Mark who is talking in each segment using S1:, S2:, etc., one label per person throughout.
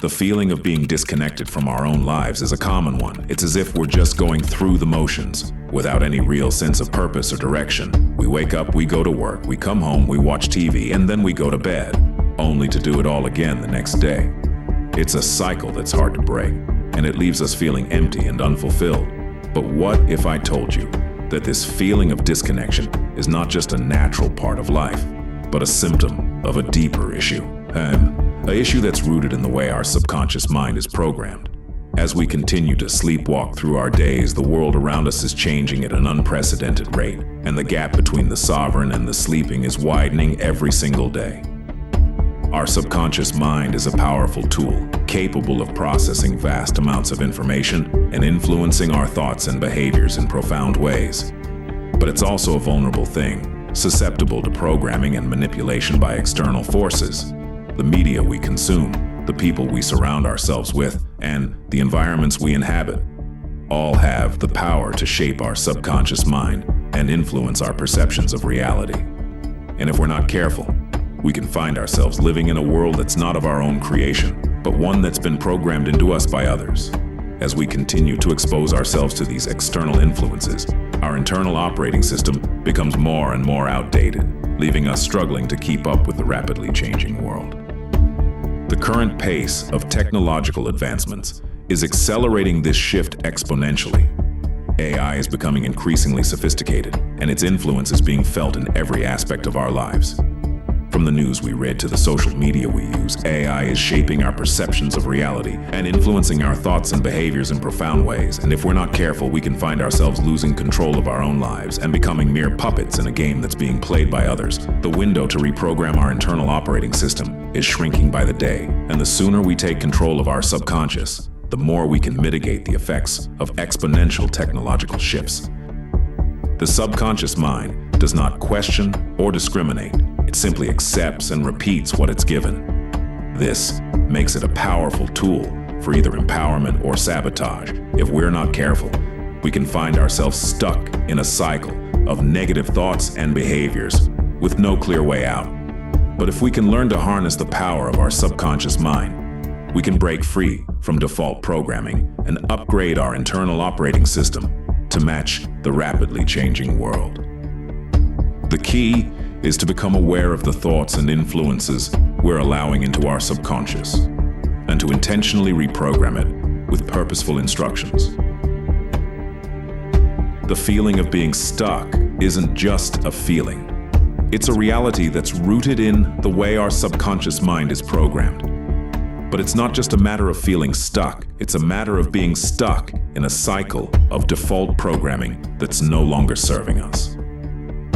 S1: The feeling of being disconnected from our own lives is a common one. It's as if we're just going through the motions, without any real sense of purpose or direction. We wake up, we go to work, we come home, we watch TV, and then we go to bed, only to do it all again the next day. It's a cycle that's hard to break, and it leaves us feeling empty and unfulfilled. But what if I told you that this feeling of disconnection is not just a natural part of life, but a symptom of a deeper issue? An issue that's rooted in the way our subconscious mind is programmed. As we continue to sleepwalk through our days, the world around us is changing at an unprecedented rate, and the gap between the sovereign and the sleeping is widening every single day. Our subconscious mind is a powerful tool, capable of processing vast amounts of information and influencing our thoughts and behaviors in profound ways. But it's also a vulnerable thing, susceptible to programming and manipulation by external forces. The media we consume, the people we surround ourselves with, and the environments we inhabit all have the power to shape our subconscious mind and influence our perceptions of reality. And if we're not careful, we can find ourselves living in a world that's not of our own creation, but one that's been programmed into us by others. As we continue to expose ourselves to these external influences, our internal operating system becomes more and more outdated, leaving us struggling to keep up with the rapidly changing world. The current pace of technological advancements is accelerating this shift exponentially. AI is becoming increasingly sophisticated, and its influence is being felt in every aspect of our lives. From the news we read to the social media we use, AI is shaping our perceptions of reality and influencing our thoughts and behaviors in profound ways. And if we're not careful, we can find ourselves losing control of our own lives and becoming mere puppets in a game that's being played by others. The window to reprogram our internal operating system is shrinking by the day, and the sooner we take control of our subconscious, the more we can mitigate the effects of exponential technological shifts. The subconscious mind does not question or discriminate. It simply accepts and repeats what it's given. This makes it a powerful tool for either empowerment or sabotage. If we're not careful, we can find ourselves stuck in a cycle of negative thoughts and behaviors with no clear way out. But if we can learn to harness the power of our subconscious mind, we can break free from default programming and upgrade our internal operating system to match the rapidly changing world. The key is to become aware of the thoughts and influences we're allowing into our subconscious, and to intentionally reprogram it with purposeful instructions. The feeling of being stuck isn't just a feeling. It's a reality that's rooted in the way our subconscious mind is programmed. But it's not just a matter of feeling stuck, it's a matter of being stuck in a cycle of default programming that's no longer serving us.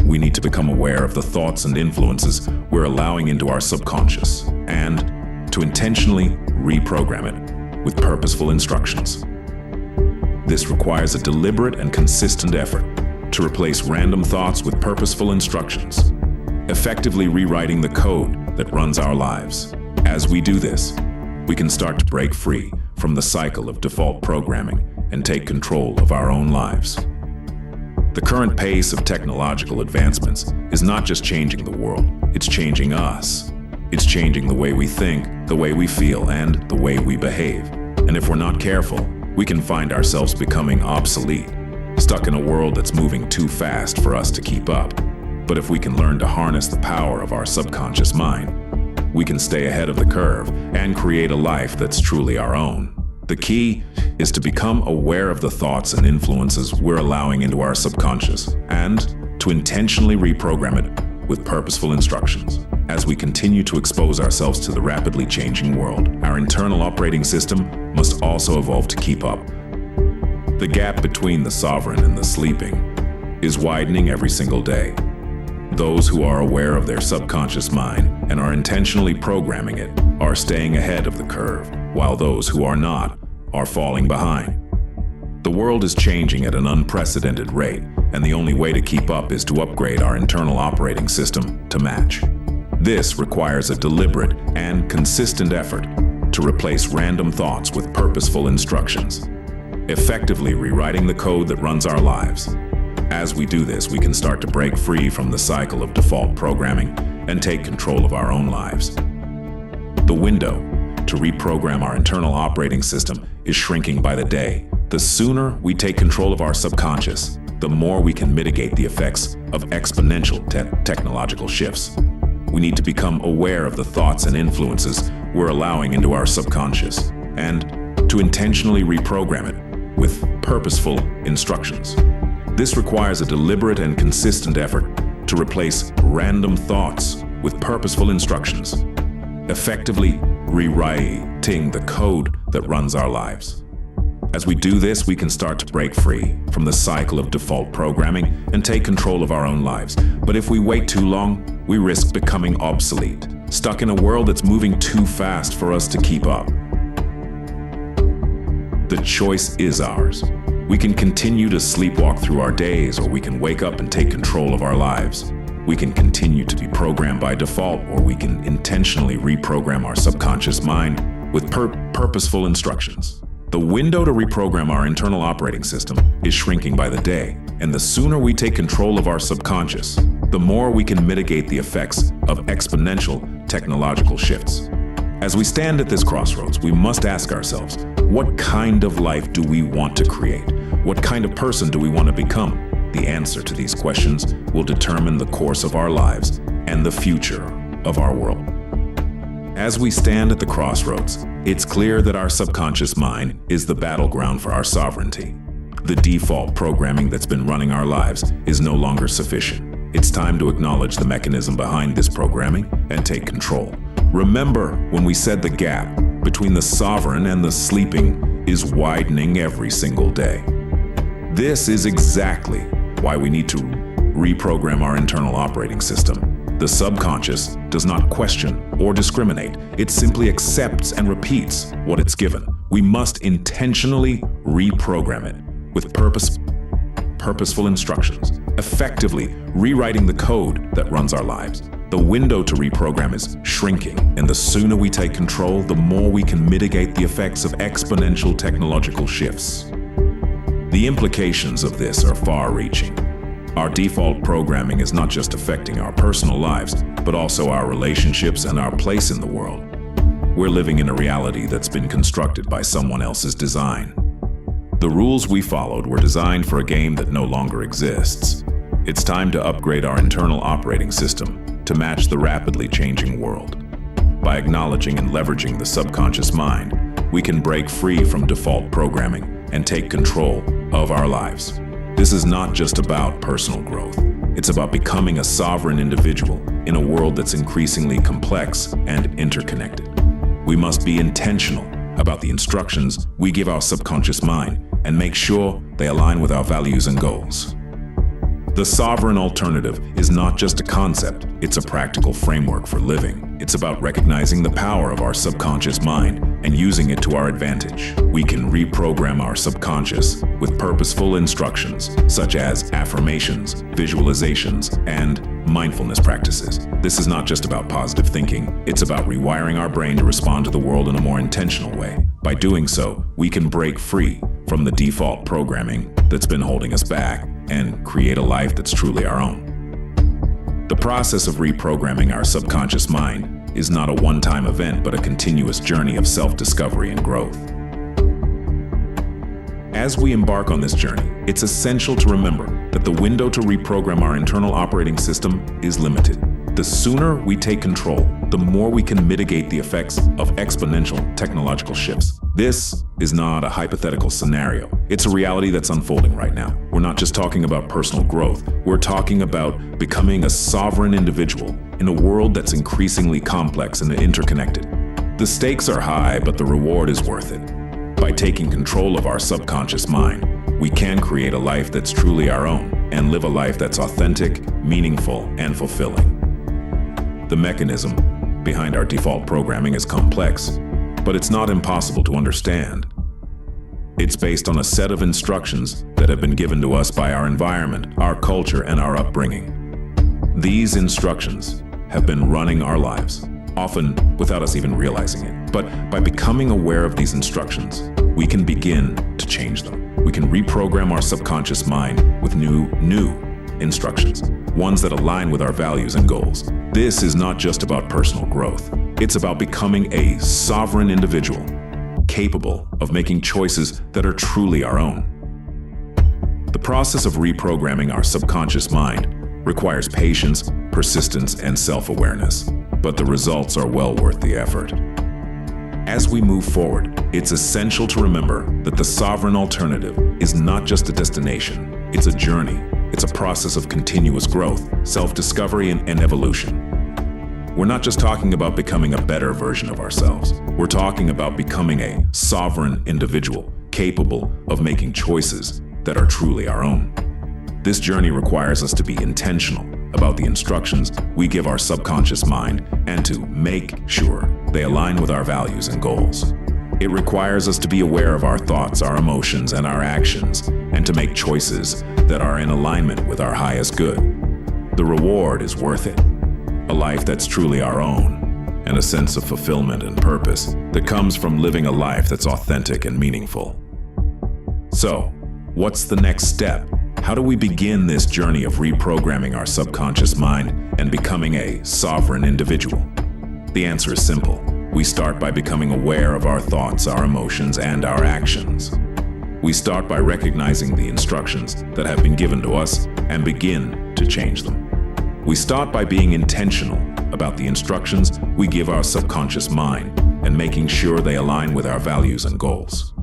S1: We need to become aware of the thoughts and influences we're allowing into our subconscious, and to intentionally reprogram it with purposeful instructions. This requires a deliberate and consistent effort to replace random thoughts with purposeful instructions, effectively rewriting the code that runs our lives. As we do this, we can start to break free from the cycle of default programming and take control of our own lives. The current pace of technological advancements is not just changing the world, it's changing us. It's changing the way we think, the way we feel, and the way we behave. And if we're not careful, we can find ourselves becoming obsolete, stuck in a world that's moving too fast for us to keep up. But if we can learn to harness the power of our subconscious mind, we can stay ahead of the curve and create a life that's truly our own. The key is to become aware of the thoughts and influences we're allowing into our subconscious, and to intentionally reprogram it with purposeful instructions. As we continue to expose ourselves to the rapidly changing world, our internal operating system must also evolve to keep up. The gap between the sovereign and the sleeping is widening every single day. Those who are aware of their subconscious mind and are intentionally programming it are staying ahead of the curve, while those who are not are falling behind. The world is changing at an unprecedented rate, and the only way to keep up is to upgrade our internal operating system to match. This requires a deliberate and consistent effort to replace random thoughts with purposeful instructions, effectively rewriting the code that runs our lives. As we do this, we can start to break free from the cycle of default programming and take control of our own lives. The window to reprogram our internal operating system is shrinking by the day. The sooner we take control of our subconscious, the more we can mitigate the effects of exponential technological shifts. We need to become aware of the thoughts and influences we're allowing into our subconscious, and to intentionally reprogram it with purposeful instructions. This requires a deliberate and consistent effort to replace random thoughts with purposeful instructions, effectively rewriting the code that runs our lives. As we do this, we can start to break free from the cycle of default programming and take control of our own lives. But if we wait too long, we risk becoming obsolete, stuck in a world that's moving too fast for us to keep up. The choice is ours. We can continue to sleepwalk through our days, or we can wake up and take control of our lives. We can continue to be programmed by default, or we can intentionally reprogram our subconscious mind with purposeful instructions. The window to reprogram our internal operating system is shrinking by the day, and the sooner we take control of our subconscious, the more we can mitigate the effects of exponential technological shifts. As we stand at this crossroads, we must ask ourselves, what kind of life do we want to create? What kind of person do we want to become? The answer to these questions will determine the course of our lives and the future of our world. As we stand at the crossroads, it's clear that our subconscious mind is the battleground for our sovereignty. The default programming that's been running our lives is no longer sufficient. It's time to acknowledge the mechanism behind this programming and take control. Remember when we said the gap between the sovereign and the sleeping is widening every single day. This is exactly why we need to reprogram our internal operating system. The subconscious does not question or discriminate. It simply accepts and repeats what it's given. We must intentionally reprogram it with purposeful instructions, effectively rewriting the code that runs our lives. The window to reprogram is shrinking, and the sooner we take control, the more we can mitigate the effects of exponential technological shifts. The implications of this are far-reaching. Our default programming is not just affecting our personal lives, but also our relationships and our place in the world. We're living in a reality that's been constructed by someone else's design. The rules we followed were designed for a game that no longer exists. It's time to upgrade our internal operating system to match the rapidly changing world. By acknowledging and leveraging the subconscious mind, we can break free from default programming and take control of our lives. This is not just about personal growth. It's about becoming a sovereign individual in a world that's increasingly complex and interconnected. We must be intentional about the instructions we give our subconscious mind and make sure they align with our values and goals. The sovereign alternative is not just a concept, it's a practical framework for living. It's about recognizing the power of our subconscious mind and using it to our advantage. We can reprogram our subconscious with purposeful instructions, such as affirmations, visualizations, and mindfulness practices. This is not just about positive thinking, it's about rewiring our brain to respond to the world in a more intentional way. By doing so, we can break free from the default programming that's been holding us back and create a life that's truly our own. The process of reprogramming our subconscious mind is not a one-time event, but a continuous journey of self-discovery and growth. As we embark on this journey, it's essential to remember that the window to reprogram our internal operating system is limited. The sooner we take control, the more we can mitigate the effects of exponential technological shifts. This is not a hypothetical scenario. It's a reality that's unfolding right now. We're not just talking about personal growth. We're talking about becoming a sovereign individual in a world that's increasingly complex and interconnected. The stakes are high, but the reward is worth it. By taking control of our subconscious mind, we can create a life that's truly our own and live a life that's authentic, meaningful, and fulfilling. The mechanism behind our default programming is complex, but it's not impossible to understand. It's based on a set of instructions that have been given to us by our environment, our culture, and our upbringing. These instructions have been running our lives, often without us even realizing it. But by becoming aware of these instructions, we can begin to change them. We can reprogram our subconscious mind with new instructions, ones that align with our values and goals. This is not just about personal growth. It's about becoming a sovereign individual, capable of making choices that are truly our own. The process of reprogramming our subconscious mind requires patience, persistence, and self-awareness, but the results are well worth the effort. As we move forward, it's essential to remember that the sovereign alternative is not just a destination, it's a journey. It's a process of continuous growth, self-discovery, and evolution. We're not just talking about becoming a better version of ourselves. We're talking about becoming a sovereign individual, capable of making choices that are truly our own. This journey requires us to be intentional about the instructions we give our subconscious mind and to make sure they align with our values and goals. It requires us to be aware of our thoughts, our emotions, and our actions, and to make choices that are in alignment with our highest good. The reward is worth it. A life that's truly our own, and a sense of fulfillment and purpose that comes from living a life that's authentic and meaningful. So, what's the next step? How do we begin this journey of reprogramming our subconscious mind and becoming a sovereign individual? The answer is simple. We start by becoming aware of our thoughts, our emotions, and our actions. We start by recognizing the instructions that have been given to us and begin to change them. We start by being intentional about the instructions we give our subconscious mind and making sure they align with our values and goals.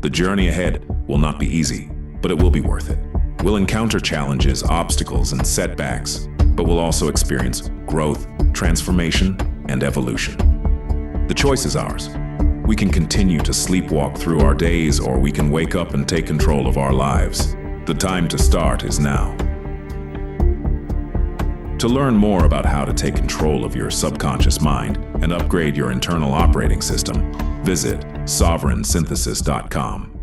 S1: The journey ahead will not be easy, but it will be worth it. We'll encounter challenges, obstacles, and setbacks, but we'll also experience growth, transformation, and evolution. The choice is ours. We can continue to sleepwalk through our days, or we can wake up and take control of our lives. The time to start is now. To learn more about how to take control of your subconscious mind and upgrade your internal operating system, visit sovereignsynthesis.com.